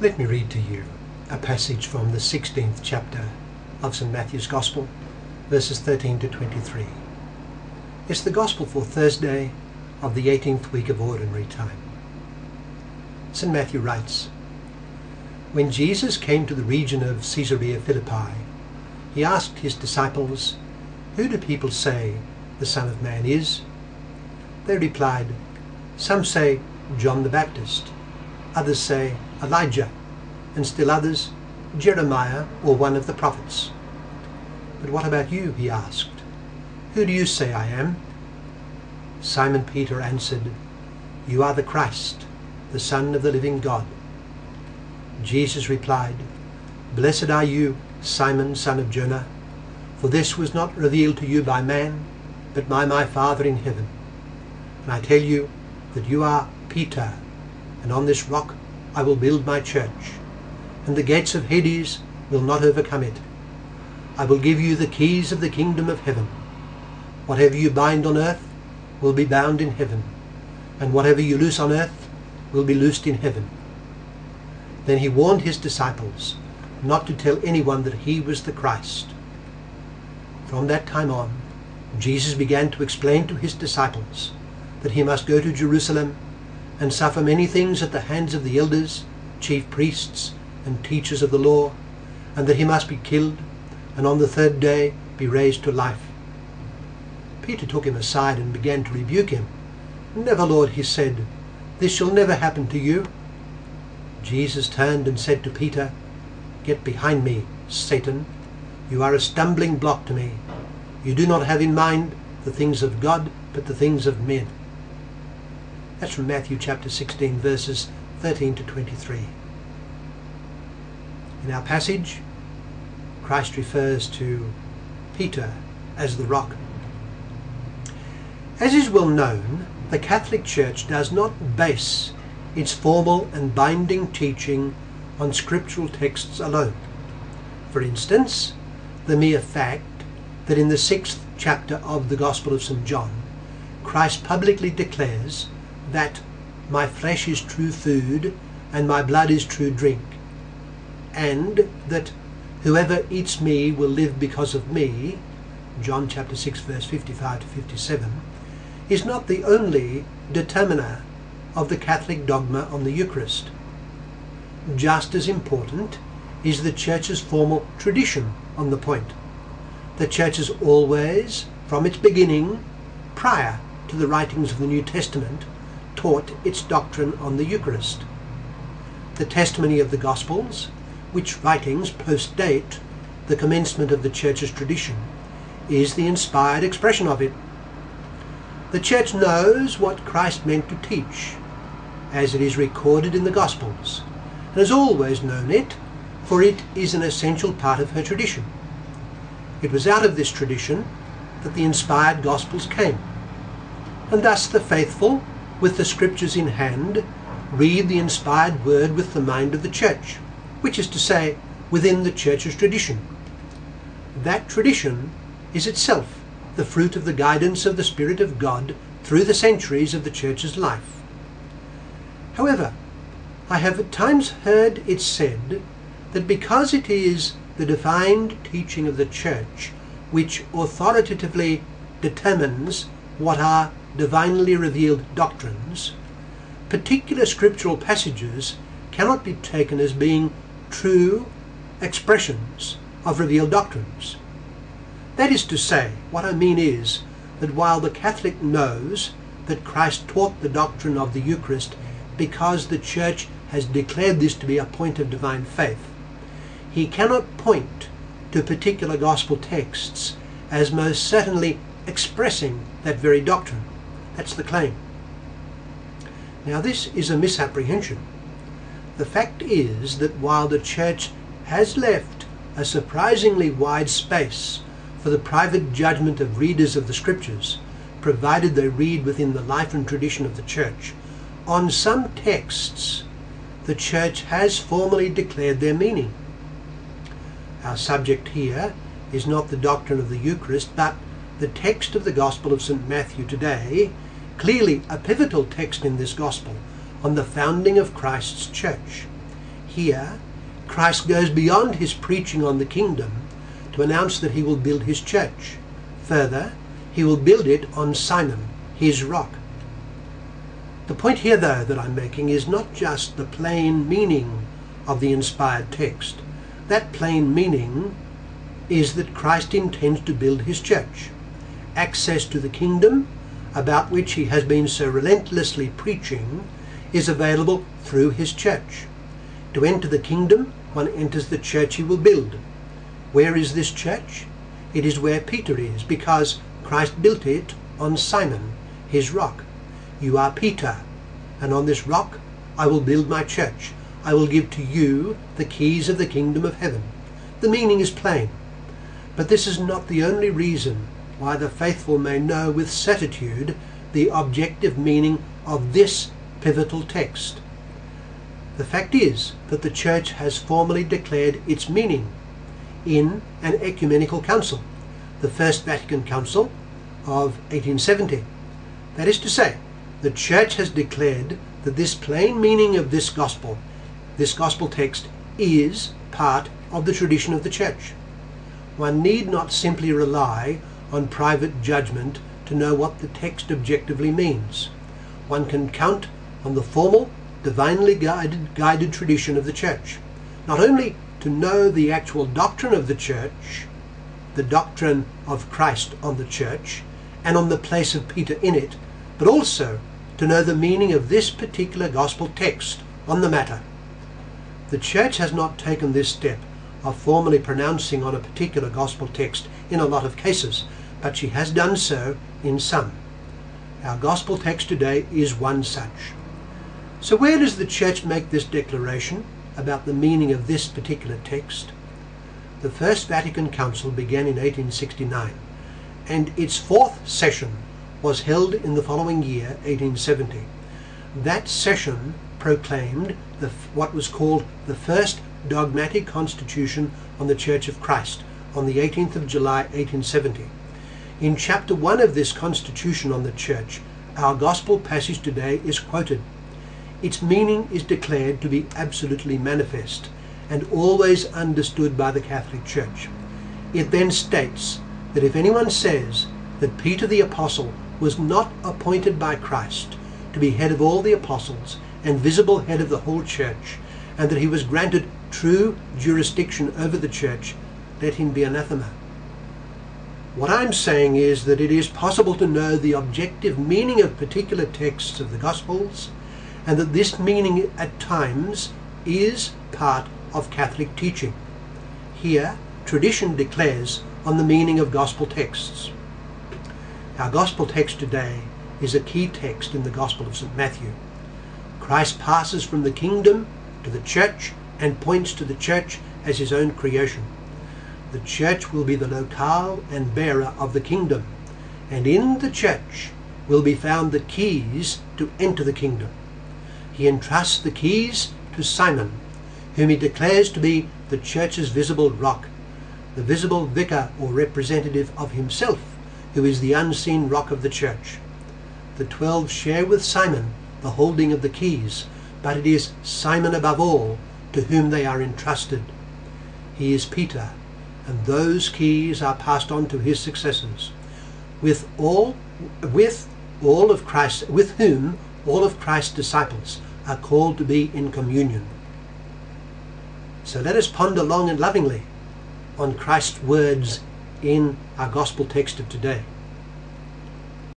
Let me read to you a passage from the 16th chapter of St. Matthew's Gospel, verses 13 to 23. It's the Gospel for Thursday of the 18th week of Ordinary Time. St. Matthew writes, "When Jesus came to the region of Caesarea Philippi, he asked his disciples, 'Who do people say the Son of Man is?' They replied, 'Some say John the Baptist, others say Elijah, and still others Jeremiah or one of the prophets.' 'But what about you?' he asked. 'Who do you say I am?' Simon Peter answered, 'You are the Christ, the Son of the living God.' Jesus replied, 'Blessed are you, Simon, son of Jonah, for this was not revealed to you by man, but by my Father in heaven. And I tell you that you are Peter, and on this rock I will build my church, and the gates of Hades will not overcome it. I will give you the keys of the kingdom of heaven. Whatever you bind on earth will be bound in heaven, and whatever you loose on earth will be loosed in heaven." Then he warned his disciples not to tell anyone that he was the Christ. From that time on, Jesus began to explain to his disciples that he must go to Jerusalem and suffer many things at the hands of the elders, chief priests, and teachers of the law, and that he must be killed, and on the third day be raised to life. Peter took him aside and began to rebuke him. "Never, Lord," he said, "this shall never happen to you." Jesus turned and said to Peter, "Get behind me, Satan. You are a stumbling block to me. You do not have in mind the things of God, but the things of men." That's from Matthew chapter 16, verses 13 to 23. In our passage, Christ refers to Peter as the rock. As is well known, the Catholic Church does not base its formal and binding teaching on scriptural texts alone. For instance, the mere fact that in the 6th chapter of the Gospel of St. John, Christ publicly declares that my flesh is true food and my blood is true drink, and that whoever eats me will live because of me, John chapter 6 verse 55 to 57, is not the only determiner of the Catholic dogma on the Eucharist. Just as important is the Church's formal tradition on the point. The Church has always, from its beginning, prior to the writings of the New Testament, taught its doctrine on the Eucharist. The testimony of the Gospels, which writings post-date the commencement of the Church's tradition, is the inspired expression of it. The Church knows what Christ meant to teach, as it is recorded in the Gospels, and has always known it, for it is an essential part of her tradition. It was out of this tradition that the inspired Gospels came, and thus the faithful, with the Scriptures in hand, read the inspired word with the mind of the Church, which is to say, within the Church's tradition. That tradition is itself the fruit of the guidance of the Spirit of God through the centuries of the Church's life. However, I have at times heard it said that because it is the defined teaching of the Church which authoritatively determines what are divinely revealed doctrines, particular scriptural passages cannot be taken as being true expressions of revealed doctrines. That is to say, what I mean is that while the Catholic knows that Christ taught the doctrine of the Eucharist because the Church has declared this to be a point of divine faith, he cannot point to particular gospel texts as most certainly expressing that very doctrine. That's the claim. Now this is a misapprehension. The fact is that while the Church has left a surprisingly wide space for the private judgment of readers of the Scriptures, provided they read within the life and tradition of the Church, on some texts the Church has formally declared their meaning. Our subject here is not the doctrine of the Eucharist, but the text of the Gospel of St. Matthew today, clearly a pivotal text in this Gospel on the founding of Christ's Church. Here, Christ goes beyond his preaching on the kingdom to announce that he will build his church. Further, he will build it on Simon, his rock. The point here, though, that I'm making is not just the plain meaning of the inspired text. That plain meaning is that Christ intends to build his church. Access to the kingdom, about which he has been so relentlessly preaching, is available through his church. To enter the kingdom, one enters the church he will build. Where is this church? It is where Peter is, because Christ built it on Simon, his rock. You are Peter, and on this rock I will build my church. I will give to you the keys of the kingdom of heaven. The meaning is plain, but this is not the only reason why the faithful may know with certitude the objective meaning of this pivotal text. The fact is that the Church has formally declared its meaning in an ecumenical council, the First Vatican Council of 1870. That is to say, the Church has declared that this plain meaning of this gospel text, is part of the tradition of the Church. One need not simply rely on private judgment to know what the text objectively means. One can count on the formal, divinely guided tradition of the Church, not only to know the actual doctrine of the Church, the doctrine of Christ on the Church, and on the place of Peter in it, but also to know the meaning of this particular gospel text on the matter. The Church has not taken this step of formally pronouncing on a particular gospel text in a lot of cases, but she has done so in some. Our gospel text today is one such. So where does the Church make this declaration about the meaning of this particular text? The First Vatican Council began in 1869, and its fourth session was held in the following year, 1870. That session proclaimed what was called the First Dogmatic Constitution on the Church of Christ on the 18th of July, 1870. In chapter 1 of this Constitution on the Church, our gospel passage today is quoted. Its meaning is declared to be absolutely manifest and always understood by the Catholic Church. It then states that if anyone says that Peter the Apostle was not appointed by Christ to be head of all the apostles and visible head of the whole Church, and that he was granted true jurisdiction over the Church, let him be anathema. What I'm saying is that it is possible to know the objective meaning of particular texts of the Gospels, and that this meaning at times is part of Catholic teaching. Here, tradition declares on the meaning of gospel texts. Our gospel text today is a key text in the Gospel of St. Matthew. Christ passes from the kingdom to the church and points to the church as his own creation. The church will be the locale and bearer of the kingdom, and in the church will be found the keys to enter the kingdom. He entrusts the keys to Simon, whom he declares to be the church's visible rock, the visible vicar or representative of himself, who is the unseen rock of the church. The 12 share with Simon the holding of the keys, but it is Simon above all to whom they are entrusted. He is Peter, and those keys are passed on to his successors, with whom all of Christ's disciples are called to be in communion. So let us ponder long and lovingly on Christ's words in our gospel text of today.